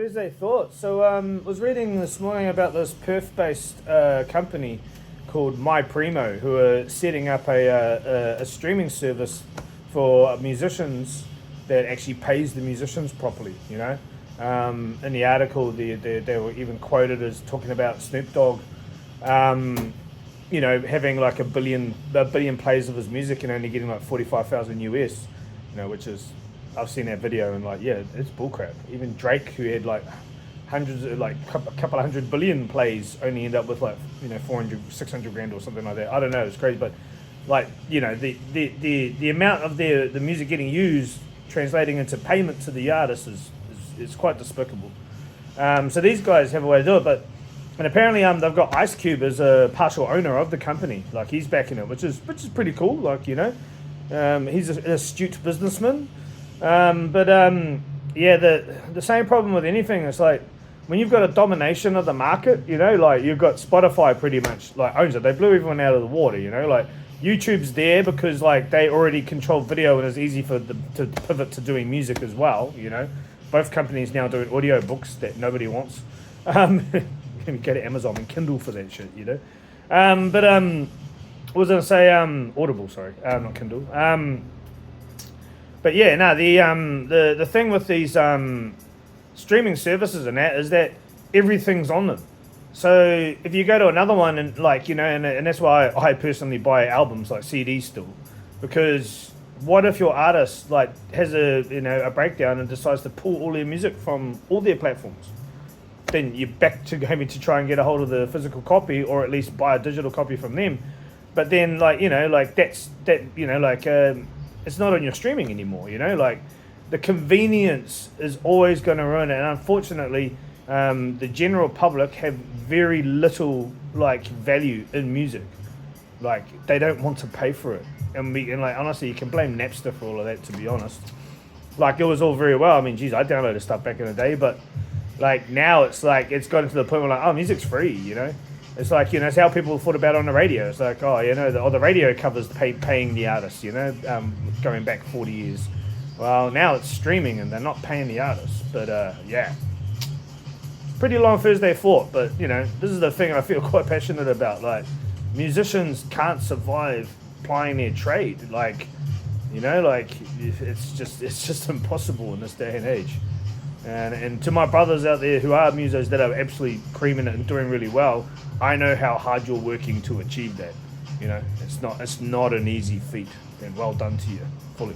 Thursday thoughts. So, was reading this morning about this Perth-based company called MyPremo, who are setting up a streaming service for musicians that actually pays the musicians properly. In the article, they were even quoted as talking about Snoop Dogg, having like a billion plays of his music and only getting like 45,000 US. Which is, I've seen that video and like, yeah, it's bullcrap. Even Drake, who had like hundreds, like a couple of 100 billion plays, only end up with like 400, 600 grand or something like that. I don't know, it's crazy, but like the amount of the music getting used translating into payment to the artist is quite despicable. So these guys have a way to do it, and apparently they've got Ice Cube as a partial owner of the company. Like he's backing it, which is pretty cool. Like he's an astute businessman. Yeah, the same problem with anything is like when you've got a domination of the market, like you've got Spotify pretty much like owns it. They blew everyone out of the water, like YouTube's there because like they already control video and it's easy for them to pivot to doing music as well. Both companies now doing audio books that nobody wants. You go to Amazon and Kindle for that shit, what was I gonna say? Audible, sorry, not Kindle. But yeah, no, the thing with these streaming services and that is that everything's on them. So if you go to another one and like and that's why I personally buy albums like CDs still, because what if your artist like has a breakdown and decides to pull all their music from all their platforms? Then you're back to having to try and get a hold of the physical copy or at least buy a digital copy from them. But then it's not on your streaming anymore, like the convenience is always going to ruin it. And unfortunately, the general public have very little like value in music. Like they don't want to pay for it. And like honestly, you can blame Napster for all of that, to be honest. Like it was all very well. I mean, geez, I downloaded stuff back in the day, but like now it's like it's gotten to the point where like, oh, music's free, It's like, it's how people thought about it on the radio. It's like, oh, the radio covers paying the artists, going back 40 years. Well, now it's streaming and they're not paying the artists. But, yeah. Pretty long Thursday thought, but, this is the thing I feel quite passionate about. Like, musicians can't survive plying their trade. Like, it's just impossible in this day and age. And to my brothers out there who are musos that are absolutely creaming it and doing really well, I know how hard you're working to achieve that. It's not an easy feat. And well done to you, fully.